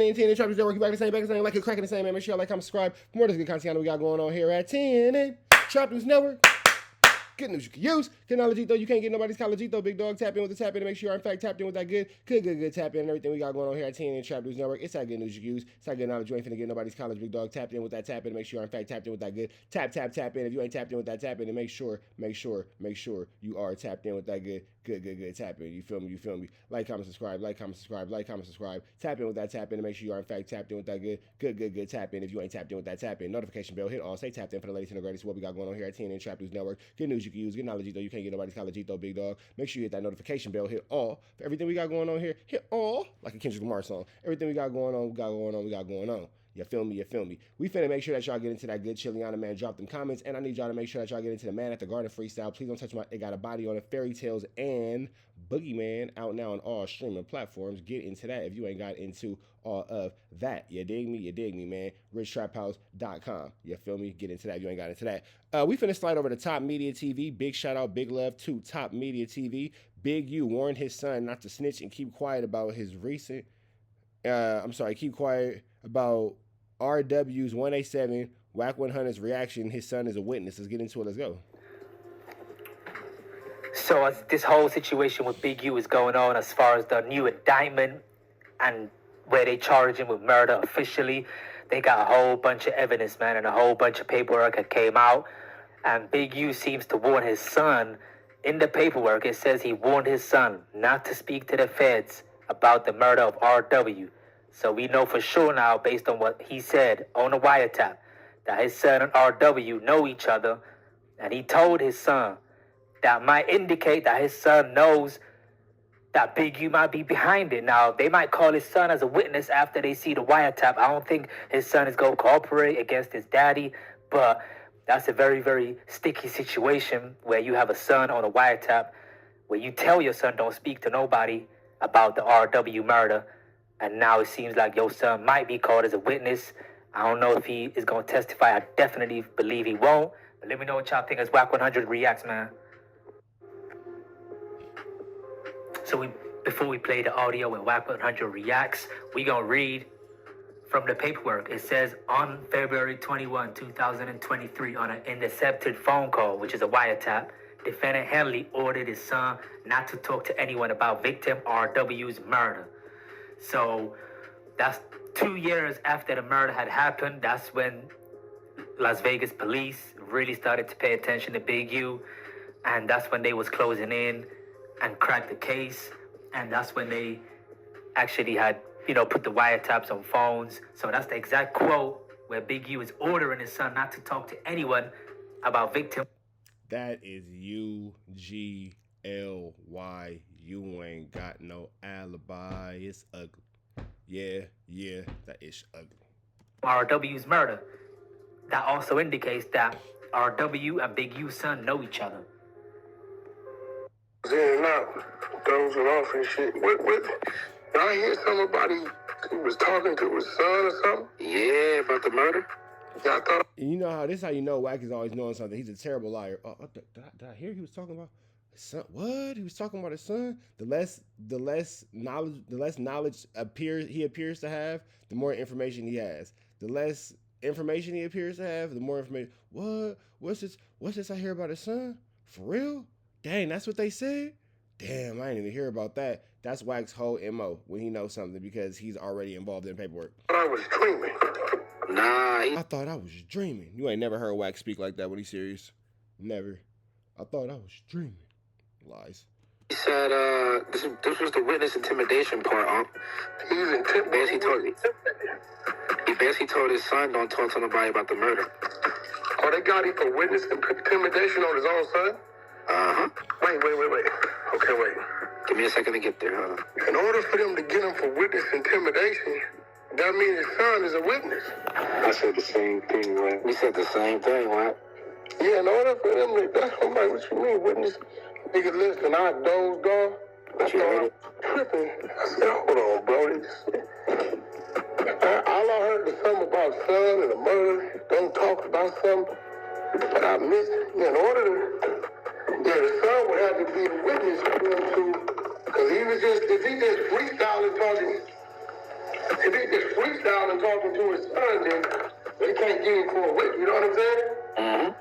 in the TNA Trap News Network. You back the same, like it, cracking the same, man. Make sure y'all like, comment, subscribe. For more of this good content we got going on here at TNA Trap News Network. Good news you can use. Technology, though, you can't get nobody's college, though. Big dog, tap in with the tap in to make sure you are, in fact, tapped in with that good tap in and everything we got going on here at TNA Trap News Network. It's that good news you can use. It's that good knowledge you ain't finna get nobody's college, big dog. Tapped in with that tap in to make sure you are, in fact, tapped in with that good tap in. If you ain't tapped in with that tap in, then make sure you are tapped in with that good tap in. You feel me? Like, comment, subscribe. Tap in with that tap in to make sure you are, in fact, tapped in with that good tap in. If you ain't tapped in with that tap in, notification bell, hit all. Stay tapped in for the latest and the greatest. What we got going on here at TNA Trap News Network. Good news you can use. Good knowledge, though. You can't get nobody's college, though, big dog. Make sure you hit that notification bell, hit all. For everything we got going on here, hit all. Like a Kendrick Lamar song. Everything we got going on. You feel me? We finna make sure that y'all get into that good Chiliana, man. Drop them comments. And I need y'all to make sure that y'all get into the Man at the Garden freestyle. Please don't touch my It Got a Body on it. Fairy Tales and Boogeyman out now on all streaming platforms. Get into that if you ain't got into all of that. You dig me, man. RichTrapHouse.com. You feel me? Get into that if you ain't got into that. We finna slide over to Top Media TV. Big shout out, big love to Top Media TV. Big U warned his son not to snitch and keep quiet about his recent keep quiet about RW's 187 WACK 100's reaction. His son is a witness. Let's get into it. Let's go. So as this whole situation with Big U is going on as far as the new indictment and where they charge him with murder officially, they got a whole bunch of evidence, man, and a whole bunch of paperwork that came out. And Big U seems to warn his son. In the paperwork, it says he warned his son not to speak to the feds about the murder of RW. So we know for sure now, based on what he said on the wiretap, that his son and RW know each other. And he told his son that might indicate that his son knows that Big U might be behind it. Now, they might call his son as a witness after they see the wiretap. I don't think his son is going to cooperate against his daddy, but that's a very, very sticky situation where you have a son on a wiretap where you tell your son don't speak to nobody about the RW murder. And now it seems like your son might be called as a witness. I don't know if he is going to testify. I definitely believe he won't. But let me know what y'all think as WACK 100 reacts, man. So before we play the audio with WACK 100 reacts, we going to read from the paperwork. It says, on February 21, 2023, on an intercepted phone call, which is a wiretap, Defendant Henley ordered his son not to talk to anyone about victim RW's murder. So that's 2 years after the murder had happened. That's when Las Vegas police really started to pay attention to Big U. And that's when they was closing in and cracked the case. And that's when they actually had, put the wiretaps on phones. So that's the exact quote where Big U is ordering his son not to talk to anyone about victim. That is UGLY. You ain't got no alibi. It's ugly. Yeah, that is ugly. RW's murder. That also indicates that RW and Big U's son know each other. In and out, throws it off and shit. What? Did I hear somebody who was talking to his son or something? Yeah, about the murder. Yeah, I thought. You know how you know WACK is always knowing something. He's a terrible liar. Did I hear he was talking about his son? What? He was talking about his son? The less knowledge he appears to have, the more information he has. The less information he appears to have, the more information. What? What's this I hear about his son? For real? Dang, that's what they said? Damn, I didn't even hear about that. That's WACK's whole MO when he knows something because he's already involved in paperwork. I was dreaming. I thought I was dreaming. You ain't never heard WACK speak like that when he's serious. Never. I thought I was dreaming. Lies. He said, this was the witness intimidation part, He basically told his son don't talk to nobody about the murder. Oh, they got him for witness intimidation on his own son? Uh-huh. Wait. Okay, wait. Give me a second to get there, In order for them to get him for witness intimidation, that means his son is a witness. I said the same thing, right? We said the same thing, right? Yeah, in order for them to, that's what you mean, witness. Nigga, listen, I dozed off. I started tripping. I said, hold on, bro. All I heard was something about son and a murder. Don't talk about something. But I missed it. In order to, the son would have to be a witness for them to, because if he just freestyling talking, if he just down and talking to his son, then they can't get him for a week. You know what I'm saying? Mm-hmm.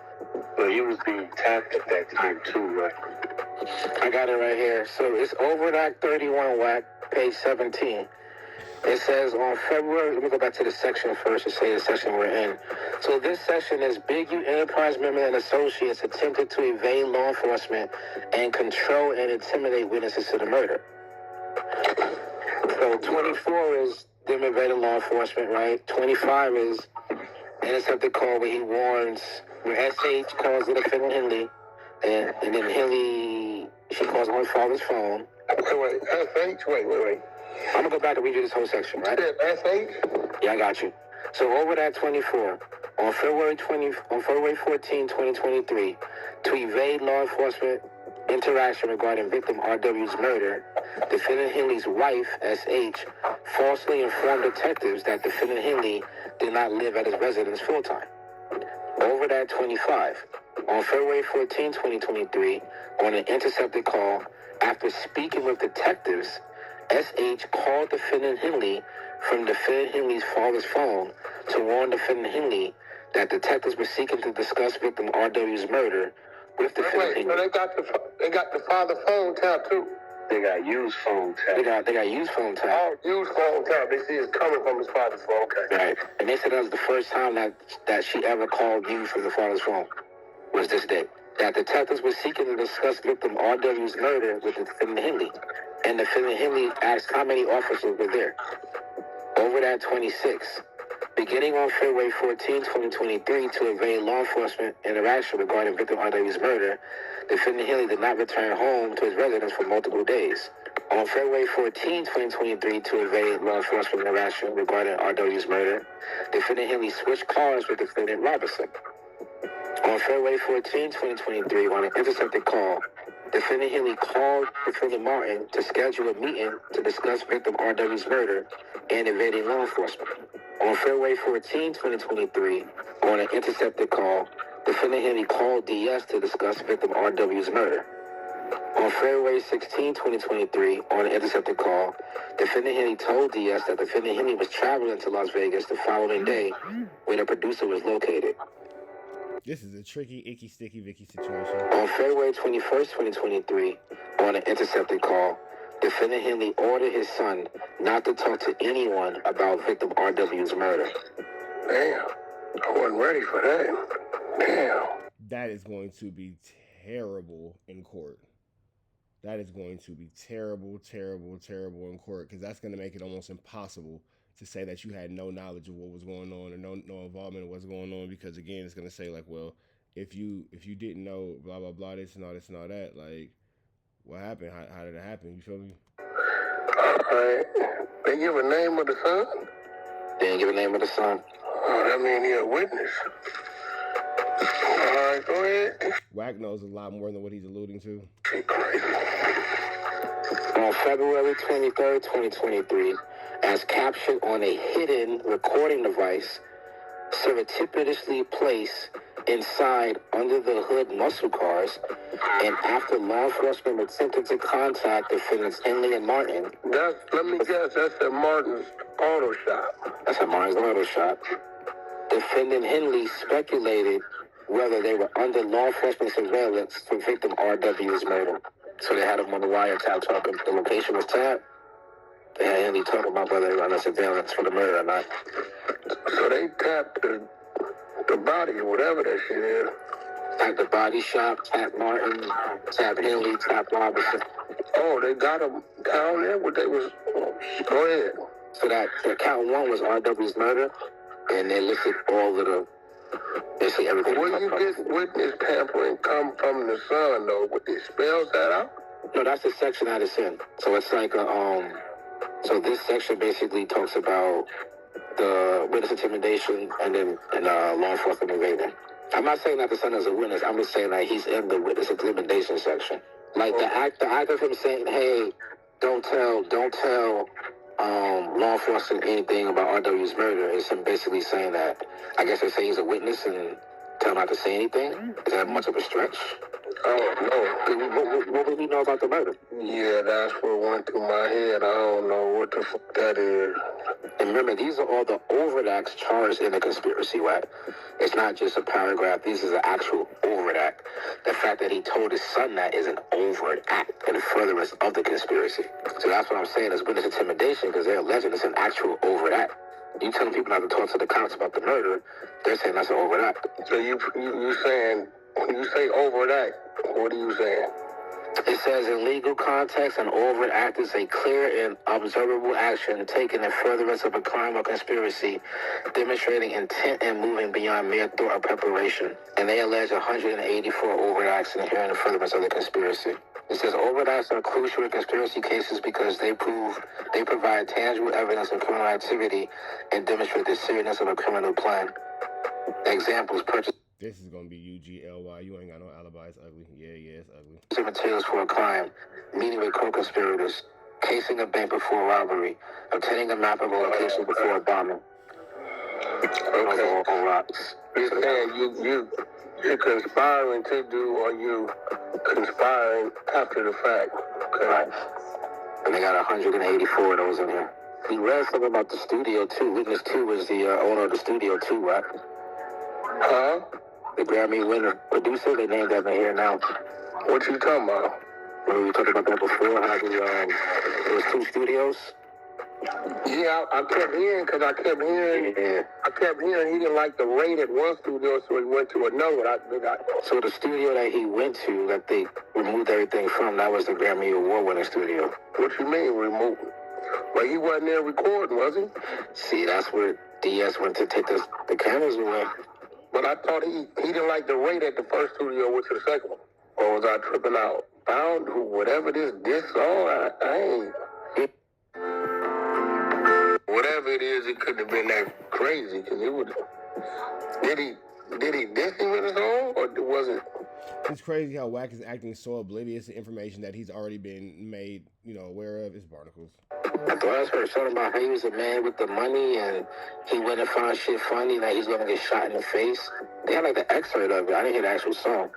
Well, he was being tapped at that time too, right? I got it right here. So it's Overt Act 31 WACK, page 17. It says on February, let me go back to the section first to say the section we're in. So this section is Big U Enterprise member and associates attempted to evade law enforcement and control and intimidate witnesses to the murder. So 24 is them evading law enforcement, right? 25 is intercepted call where he warns, where SH calls the defendant Henley, and then Henley, she calls on her father's phone. Wait, SH? Wait. I'm gonna go back and read you this whole section, right? SH? Yeah, I got you. So over that 24, on February 14, 2023, to evade law enforcement interaction regarding victim RW's murder, defendant Henley's wife, SH, falsely informed detectives that defendant Henley did not live at his residence full-time. Over that 25, on February 14, 2023, on an intercepted call, after speaking with detectives, SH called defendant Henley from defendant Henley's father's phone to warn defendant Henley that detectives were seeking to discuss victim RW's murder with defendant Henley. So they got the father's phone tapped too. They got used phone tapped. They got used phone tapped. Oh, used phone tapped. They see it's coming from his father's phone. Okay. Right. And they said that was the first time that she ever called you from the father's phone. Was this day. That detectives were seeking to discuss victim RW's murder with defendant Henley. And defendant Henley asked how many officers were there. Over that 26, beginning on February 14, 2023, to evade law enforcement interaction regarding victim RW's murder, defendant Henley did not return home to his residence for multiple days. On February 14, 2023, to evade law enforcement interaction regarding RW's murder, defendant Henley switched cars with defendant Robinson. On February 14, 2023, on an intercepted call, defendant Henley called defendant Martin to schedule a meeting to discuss victim RW's murder and evading law enforcement. On February 14, 2023, on an intercepted call, defendant Henley called DS to discuss victim RW's murder. On February 16, 2023, on an intercepted call, defendant Henley told DS that defendant Henley was traveling to Las Vegas the following day when the producer was located. This is a tricky, icky, sticky, Vicky situation. On February 21st, 2023, on an intercepted call, defendant Henley ordered his son not to talk to anyone about victim RW's murder. Damn, I wasn't ready for that. Damn. That is going to be terrible in court. That is going to be terrible, terrible, terrible in court, because that's going to make it almost impossible to say that you had no knowledge of what was going on or no involvement in what's going on, because again, it's going to say like, well, if you didn't know blah blah blah this and all that, like, what happened? How did it happen? You feel me? Alright. They give a name of the son? They didn't give a name of the son. Oh, that means he's a witness. Alright, go ahead. WACK knows a lot more than what he's alluding to. On February 23rd, 2023, as captured on a hidden recording device surreptitiously placed inside under the hood muscle cars, and after law enforcement attempted to contact defendants Henley and Martin. Let me guess, that's at Martin's auto shop. That's at Martin's auto shop. Defendant Henley speculated whether they were under law enforcement surveillance for victim RW's murder. So they had him on the wiretap talking. The location was tapped. They had Henley talking about whether they were under surveillance for the murder or not. So they tapped the body or whatever that shit is. Tapped the body shop, tapped Martin, tapped Henley, tapped Robinson. Oh, they got them down there? What they was... Go ahead. So that count one was RW's murder, and they listed all of the... Basically everything. Where you get witness tampering come from the son, though? What, they spells that out? No, that's the section that it's in. So it's like so this section basically talks about the witness intimidation and law enforcement invading. I'm not saying that the son is a witness. I'm just saying that he's in the witness intimidation section. Like the act of him saying, "Hey, don't tell law enforcement anything about RW's murder," is him basically saying that. I guess they say he's a witness and Tell him not to say anything? Is that much of a stretch? Oh, no. What would we know about the murder? Yeah, that's what went through my head. I don't know what the fuck that is. And remember, these are all the overt acts charged in the conspiracy, WACK. It's not just a paragraph. This is an actual overt act. The fact that he told his son that is an overt act in furtherance of the conspiracy. So that's what I'm saying is witness intimidation, because they're alleging it's an actual overt act. You telling people not to talk to the cops about the murder, they're saying that's an overt act. So you saying, when you say overt act, what are you saying? It says in legal context, an overt act is a clear and observable action taken in furtherance of a crime or conspiracy, demonstrating intent and moving beyond mere thought or preparation. And they allege 184 overt acts in here in furtherance of the conspiracy. It says overt acts are crucial in conspiracy cases because they provide tangible evidence of criminal activity and demonstrate the seriousness of a criminal plan. Examples: purchase. This is gonna be UGLY. You ain't got no alibi. It's ugly. Yeah, it's ugly. Materials for a crime, meeting with co-conspirators, casing a bank before robbery, obtaining a map of a location before a bombing. Okay. You're saying you're conspiring to do, or you conspiring after the fact. Okay. Right. And they got 184 of those in here. We read something about the studio too. Witness 2 is the owner of the studio too, right? Huh? The Grammy winner producer, they named that in here now. What you talking about? Well, we talked about that before, how there was 2 studios. Yeah, I kept hearing, because I kept hearing he didn't like the rate at one studio, so he went to another. So the studio that he went to, that they removed everything from, that was the Grammy Award-winning studio. What you mean, removed? Well, he wasn't there recording, was he? See, that's where DS went to take the cameras away. But I thought he didn't like the rate at the first studio, went to the second one. Or was I tripping out? Found whatever this song, I ain't. Whatever it is, it couldn't have been that crazy, because it would. Did he diss him in the song, or was it? It's crazy how WACK is acting so oblivious to information that he's already been made, aware of. It's barnacles. I thought I heard something about how he was a man with the money and he went and found shit funny, like he's gonna get shot in the face. They had like the excerpt of it. I didn't hear the actual song.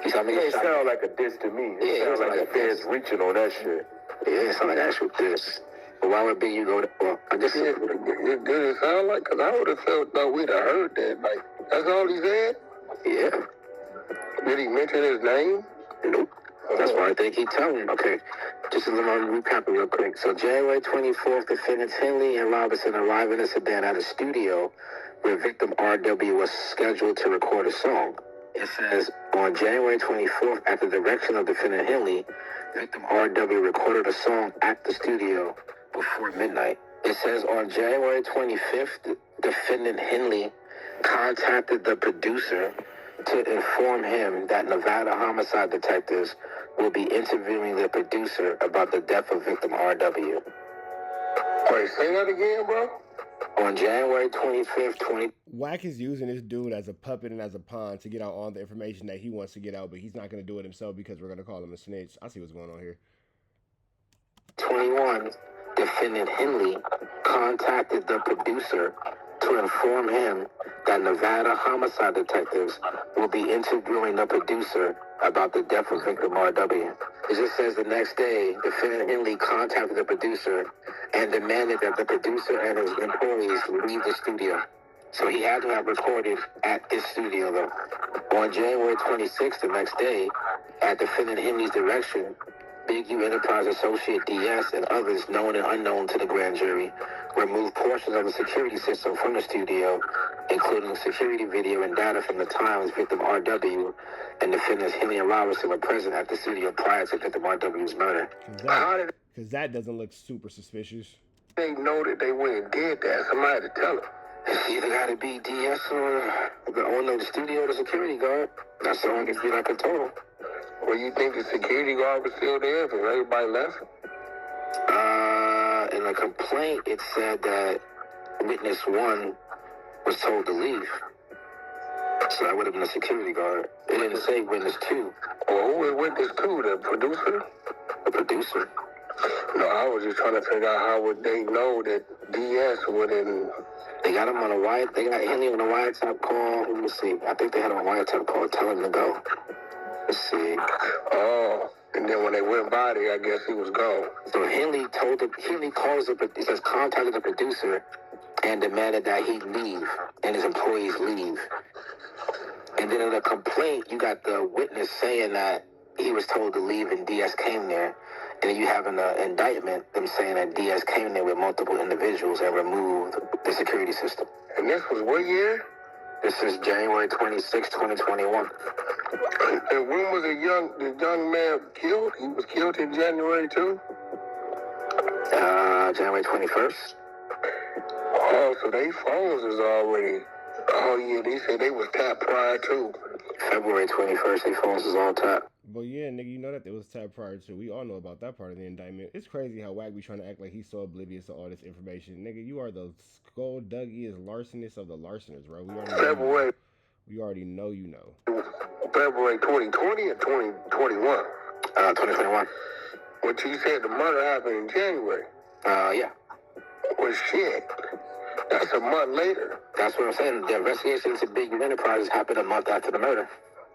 He told me it sounded like a diss to me. It sounds like the feds reaching on that shit. Yeah, it sounded like actual diss. But why would Big U go there? Well, I guess it did it sound like, because I would have thought we'd have heard that. Like, that's all he said? Yeah. Did he mention his name? Nope. That's why I think he telling him. Okay, just a little recap real quick. So January 24th, defendants Henley and Robinson arrived in a sedan at a studio where victim RW was scheduled to record a song. It says, on January 24th, at the direction of defendant Henley, victim RW recorded a song at the studio before midnight. It says, on January 25th, defendant Henley contacted the producer to inform him that Nevada homicide detectives will be interviewing the producer about the death of victim RW. Wait, say that again, bro? On January 25th, WACK is using this dude as a puppet and as a pawn to get out all the information that he wants to get out, but he's not going to do it himself because we're going to call him a snitch. I see what's going on here. 21, defendant Henley contacted the producer to inform him that Nevada homicide detectives will be interviewing the producer about the death of victim RW. It just says the next day, defendant Henley contacted the producer and demanded that the producer and his employees leave the studio. So he had to have recorded at this studio, though. On January 26th, the next day, at defendant Henley's direction, Big U Enterprise associate DS and others known and unknown to the grand jury removed portions of the security system from the studio, including security video and data from the times victim RW and defendants Henley and Robinson were present at the studio prior to victim RW's murder. Because that doesn't look super suspicious. They know that they went and did that. Somebody to tell them. It's either got to be DS or the owner of the studio or the security guard. That's the only thing I can tell them. Well, you think the security guard was still there because everybody left? In the complaint, it said that witness 1 was told to leave. So that would have been a security guard. It didn't say witness 2. Well, who was witness 2? The producer? The producer. No, I was just trying to figure out how would they know that DS wouldn't. They got him on a wire. They got Henley on a wiretap call. Let me see. I think they had him on a wiretap call. Tell him to go. Let's see. Oh, and then when they went by there, I guess he was gone. So Henley calls he says contacted the producer and demanded that he leave and his employees leave. And then in the complaint, you got the witness saying that he was told to leave and DS came there. And then you have in the indictment them saying that DS came there with multiple individuals and removed the security system. And this was what year? This is January 26, 2021. And when was the young man killed? He was killed in January too? January 21st. Oh, so they phones is already... Oh, yeah, they said they was tapped prior to. February 21st, they phones is all tapped. But yeah, nigga, you know that they was tapped prior to. We all know about that part of the indictment. It's crazy how WACK be trying to act like he's so oblivious to all this information. Nigga, you are the skullduggiest larcenist of the larceners, bro. We already know you know. February 2020 or 2021? 2021. What you said the murder happened in January? Yeah. Well, shit. That's a month later. That's what I'm saying. The investigation into Big U Enterprises happened a month after the murder.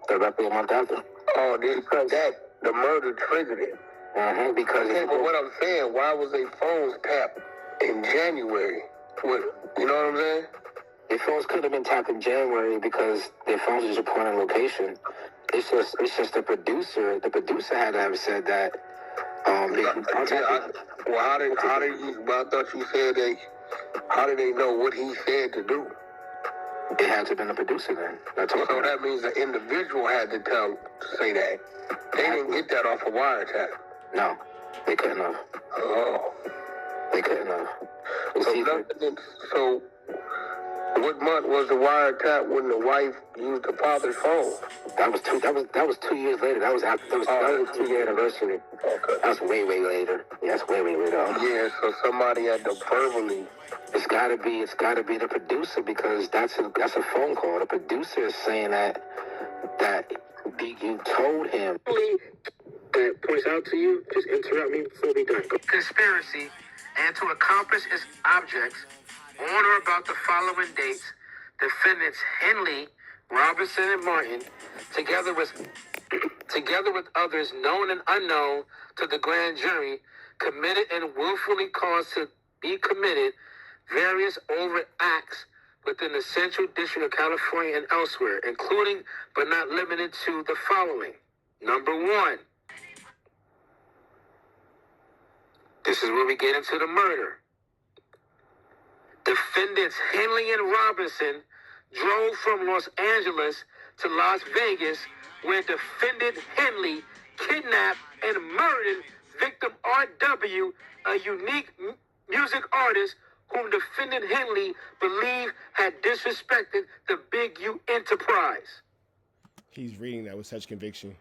Directly a month after. Oh, the murder triggered it. Mm-hmm, because... Okay, but what I'm saying, why was their phones tapped in January? You know what I'm saying? Their phones could have been tapped in January because their phones was reporting location. It's just the producer. The producer had to have said that. How did you? Well, I thought you said how did they know what he said to do? It had to have been the producer then. So that means the individual had to say that. They didn't get that off a wiretap. No, they couldn't have. Oh, they couldn't have. So what month was the wiretap when the wife used the father's phone? That was 2 years later. That was after. That was 2 year anniversary. Okay. That's way later. Yeah, that's way later. Yeah, so somebody had to verbally. It's gotta be the producer because that's a phone call. The producer is saying that Big U told him. That points out to you. Just interrupt me before we done. Conspiracy and to accomplish its objects. On or about the following dates, defendants Henley, Robinson, and Martin, together with others known and unknown to the grand jury, committed and willfully caused to be committed various overt acts within the Central District of California and elsewhere, including but not limited to the following. Number 1. This is where we get into the murder. Defendants Henley and Robinson drove from Los Angeles to Las Vegas, where defendant Henley kidnapped and murdered victim R.W., a unique music artist whom defendant Henley believed had disrespected the Big U Enterprise. He's reading that with such conviction.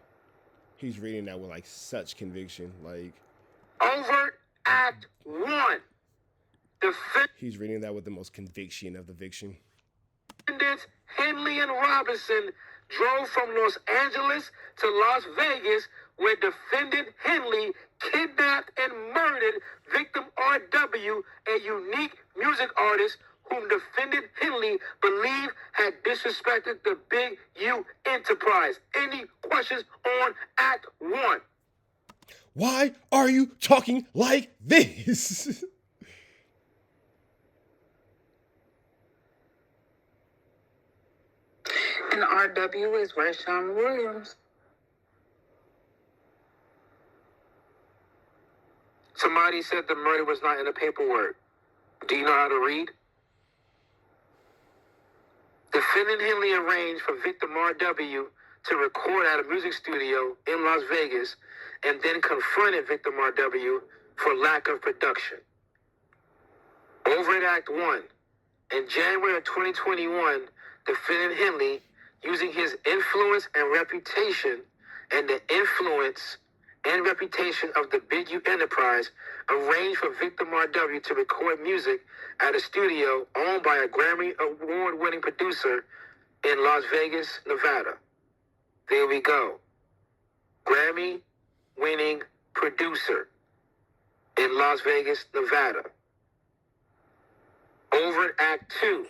He's reading that with such conviction. Overt Act 1. He's reading that with the most conviction of the viction. Defendants Henley and Robinson drove from Los Angeles to Las Vegas, where defendant Henley kidnapped and murdered victim R.W., a unique music artist whom defendant Henley believed had disrespected the Big U Enterprise. Any questions on Act 1? Why are you talking like this? And RW is Rayshawn Williams. Somebody said the murder was not in the paperwork. Do you know how to read? Defendant Henley arranged for victim RW to record at a music studio in Las Vegas and then confronted victim RW for lack of production. Overt Act 1. In January of 2021, defendant Henley, using his influence and reputation and the influence and reputation of the Big U Enterprise, arranged for victim RW to record music at a studio owned by a Grammy Award-winning producer in Las Vegas, Nevada. There we go. Grammy-winning producer. in Las Vegas, Nevada. Overt Act 2.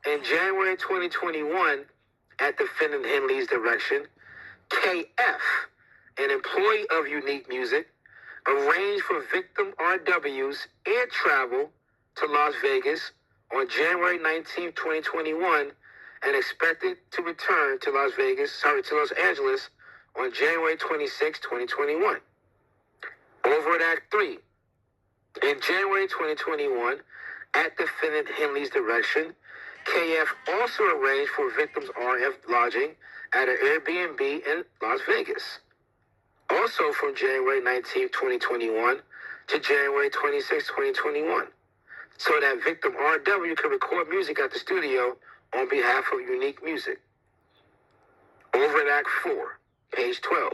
In January 2021, at defendant Henley's direction, KF, an employee of Unique Music, arranged for victim RW's air travel to Las Vegas on January 19, 2021, and expected to return to Los Angeles on January 26, 2021. Overt Act 3. In January 2021, at defendant Henley's direction, KF also arranged for victims RF lodging at an Airbnb in Las Vegas. Also from January 19, 2021 to January 26, 2021, so that victim RW could record music at the studio on behalf of Unique Music. Overt Act 4, page 12.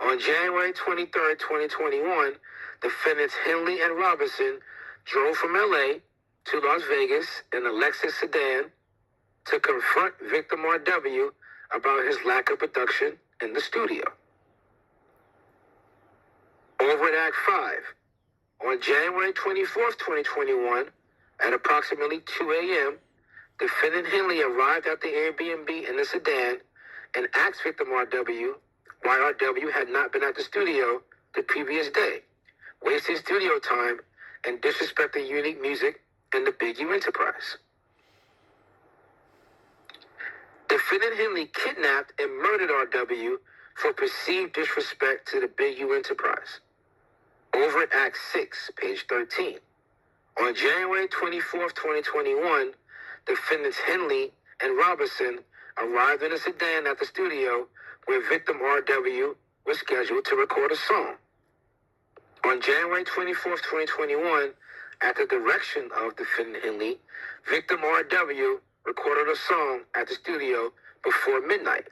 On January 23, 2021, defendants Henley and Robinson drove from LA to Las Vegas in a Lexus sedan to confront victim RW about his lack of production in the studio. Overt Act 5. On January 24th, 2021, at approximately 2 a.m., defendant Henley arrived at the Airbnb in the sedan and asked victim RW why RW had not been at the studio the previous day, wasting studio time and disrespecting Unique Music and the Big U Enterprise. Defendant Henley kidnapped and murdered RW for perceived disrespect to the Big U Enterprise. Overt Act 6, page 13. On January 24th, 2021, defendants Henley and Robinson arrived in a sedan at the studio where victim RW was scheduled to record a song. On January 24th, 2021, at the direction of defendant Henley, victim RW recorded a song at the studio before midnight.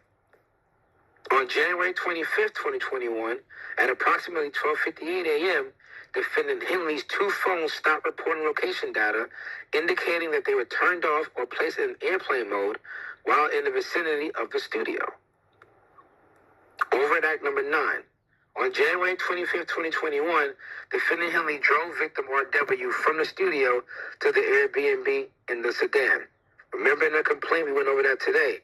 On January 25th, 2021, at approximately 12:58 a.m., defendant Henley's two phones stopped reporting location data, indicating that they were turned off or placed in airplane mode while in the vicinity of the studio. Overt Act number 9. On January 25th, 2021, defendant Henley drove victim RW from the studio to the Airbnb in the sedan. Remember in the complaint, we went over that today.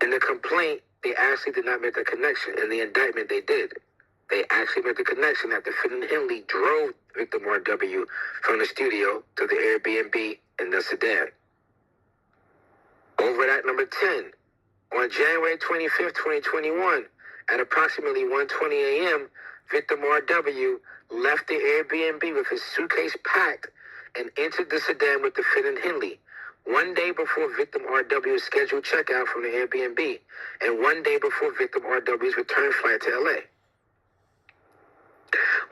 In the complaint, they actually did not make the connection. In the indictment, they did. They actually made the connection that defendant Henley drove victim RW from the studio to the Airbnb in the sedan. Overt Act number 10. On January 25th, 2021, at approximately 1:20 a.m., victim RW left the Airbnb with his suitcase packed and entered the sedan with defendant Henley, one day before victim RW's scheduled checkout from the Airbnb, and one day before victim RW's return flight to LA.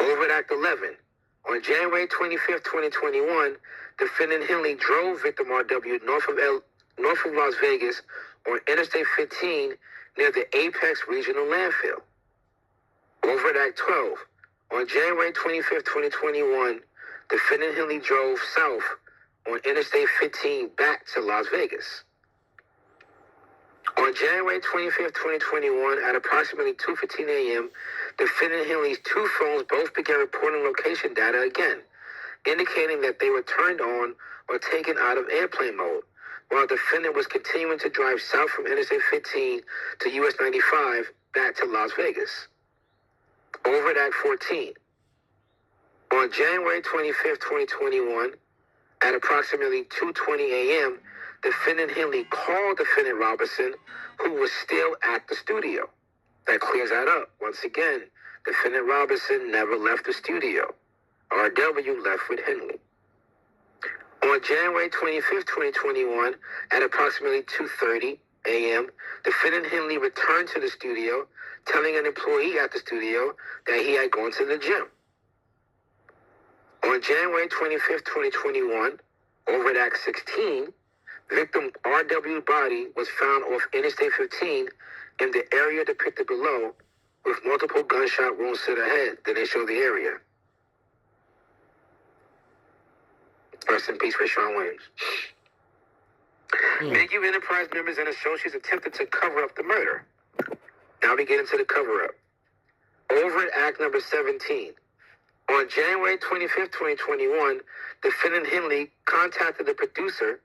Overt Act 11. On January 25th, 2021, defendant Henley drove victim RW north of Las Vegas on Interstate 15 near the Apex Regional Landfill. Overt Act 12. On January 25th, 2021, defendant Henley drove south on Interstate 15 back to Las Vegas. On January 25th, 2021, at approximately 2:15 a.m., defendant Henley's two phones both began reporting location data again, indicating that they were turned on or taken out of airplane mode, while defendant was continuing to drive south from Interstate 15 to US 95 back to Las Vegas. Overt Act 14. On January 25th, 2021, at approximately 2:20 a.m., defendant Henley called defendant Robinson, who was still at the studio. That clears that up. Once again, defendant Robinson never left the studio. RW left with Henley. On January 25th, 2021, at approximately 2:30 a.m., defendant Henley returned to the studio, telling an employee at the studio that he had gone to the gym. On January 25th, 2021, Overt Act 16, victim RW's body was found off Interstate 15 in the area depicted below, with multiple gunshot wounds to the head. Then they show the area. Rest in peace, Rashawn Williams. Big U Enterprise members and associates attempted to cover up the murder. Now we get into the cover-up. Overt Act number 17. On January 25th, 2021, defendant Henley contacted the producer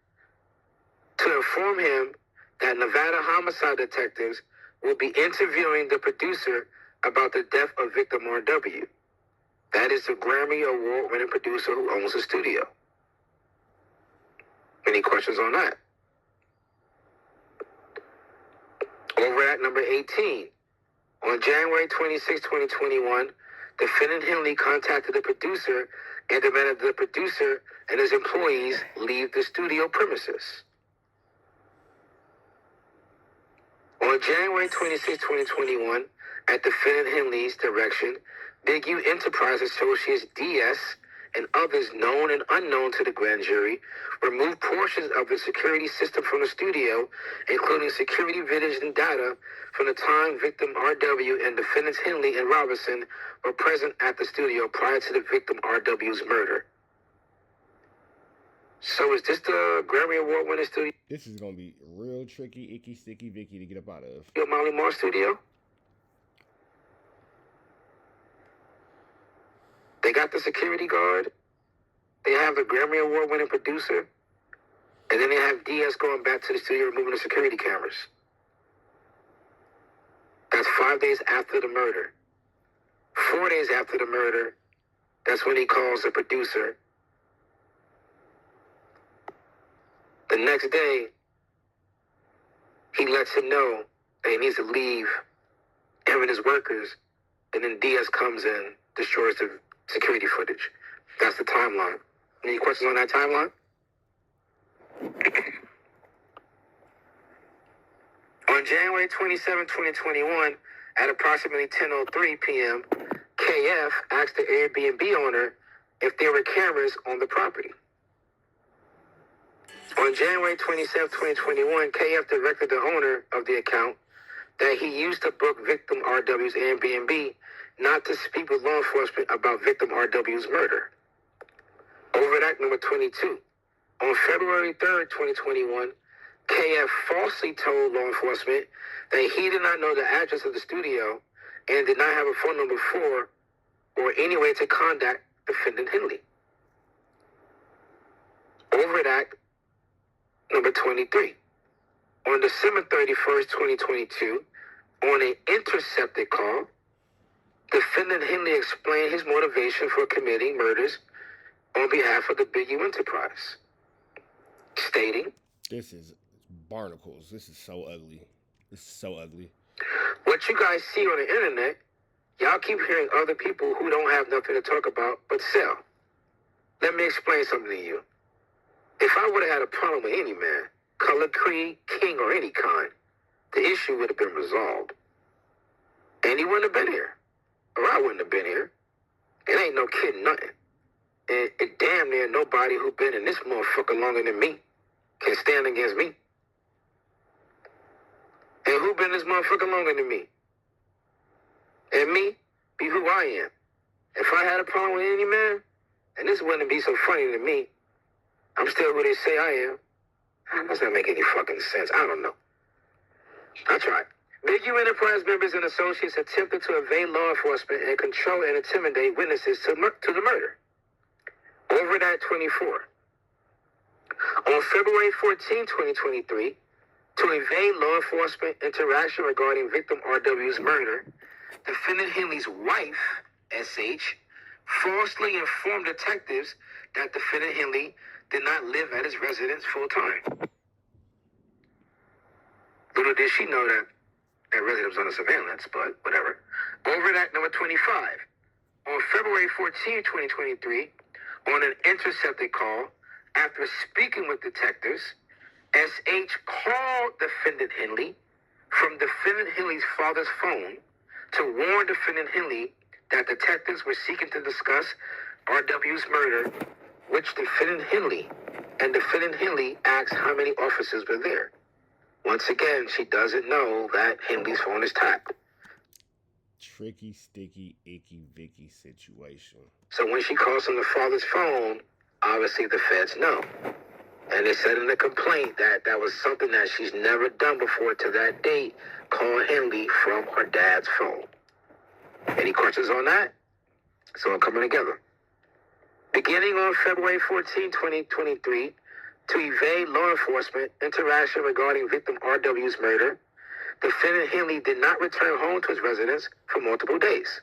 to inform him that Nevada homicide detectives will be interviewing the producer about the death of victim RW. That is the Grammy Award-winning producer who owns the studio. Any questions on that? Over at number 18. On January 26, 2021, defendant Henley contacted the producer and demanded the producer and his employees leave the studio premises. On January 26, 2021, at defendant Henley's direction, Big U Enterprise Associates DS and others known and unknown to the grand jury removed portions of the security system from the studio, including security footage and data from the time victim RW and defendants Henley and Robinson were present at the studio prior to the victim RW's murder. So is this the Grammy Award-winning studio? This is gonna be real tricky, icky, sticky, Vicky to get up out of. Your Molly Moore studio? They got the security guard. They have the Grammy Award-winning producer. And then they have DS going back to the studio removing the security cameras. That's 5 days after the murder. 4 days after the murder, that's when he calls the producer. The next day, he lets him know that he needs to leave him and his workers. And then DS comes in, destroys the security footage. That's the timeline. Any questions on that timeline? On January 27, 2021, at approximately 10:03 p.m., KF asked the Airbnb owner if there were cameras on the property. On January 27, 2021, KF directed the owner of the account that he used to book victim RW's Airbnb not to speak with law enforcement about victim RW's murder. Overt Act number 22. On February 3rd, 2021, KF falsely told law enforcement that he did not know the address of the studio and did not have a phone number for or any way to contact defendant Henley. Overt Act number 23. On December 31st, 2022, on an intercepted call, defendant Henley explained his motivation for committing murders on behalf of the Big U Enterprise, stating, This is barnacles. This is so ugly. This is so ugly. what you guys see on the internet, y'all keep hearing other people who don't have nothing to talk about but sell. Let me explain something to you. If I would have had a problem with any man, color, creed, king, or any kind, the issue would have been resolved. And he wouldn't have been here. Or I wouldn't have been here. It ain't no kidding nothing. And damn near nobody who been in this motherfucker longer than me can stand against me. And who been in this motherfucker longer than me? And me be who I am. If I had a problem with any man, and this wouldn't be so funny to me, I'm still who they say I am. That doesn't make any fucking sense. I don't know. I tried. Big U Enterprise members and associates attempted to evade law enforcement and control and intimidate witnesses to the murder. Overt Act 24. On February 14, 2023, to evade law enforcement interaction regarding victim RW's murder, defendant Henley's wife, SH, falsely informed detectives that defendant Henley did not live at his residence full time. Little did she know that residence was under surveillance, but whatever. Overt Act number 25. On February 14, 2023, on an intercepted call, after speaking with detectives, SH called defendant Henley from defendant Henley's father's phone to warn defendant Henley that detectives were seeking to discuss RW's murder, which defendant Henley asked how many officers were there. Once again, she doesn't know that Henley's phone is tapped. Tricky, sticky, icky, Vicky situation. So when she calls on the father's phone, obviously the feds know. And they said in the complaint that that was something that she's never done before to that date, call Henley from her dad's phone. Any questions on that? It's all coming together. Beginning on February 14, 2023, to evade law enforcement interaction regarding victim RW's murder, defendant Henley did not return home to his residence for multiple days.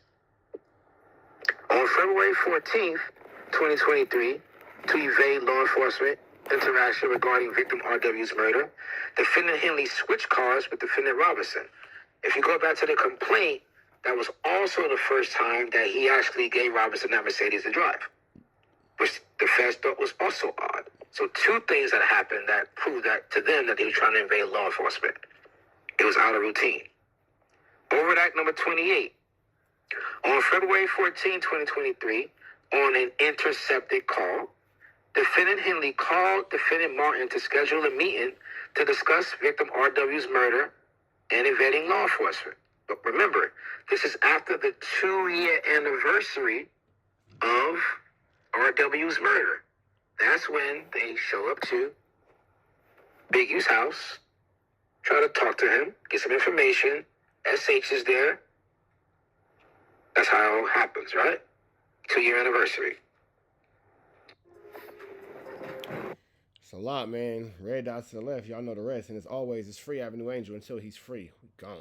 On February 14th, 2023, to evade law enforcement interaction regarding victim RW's murder, defendant Henley switched cars with defendant Robinson. If you go back to the complaint, that was also the first time that he actually gave Robinson that Mercedes to drive, which the feds thought was also odd. So two things that happened that proved that to them that he was trying to invade law enforcement. It was out of routine. Overt Act number 28. On February 14, 2023, on an intercepted call, defendant Henley called defendant Martin to schedule a meeting to discuss victim RW's murder and evading law enforcement. But remember, this is after the 2-year anniversary of RW's murder. That's when they show up to Big U's house, try to talk to him, get some information. SH is there. That's how it happens, right? 2-year anniversary. It's a lot, man. Red dots to the left. Y'all know the rest. And as always, it's free Avenue Angel until he's free. We gone.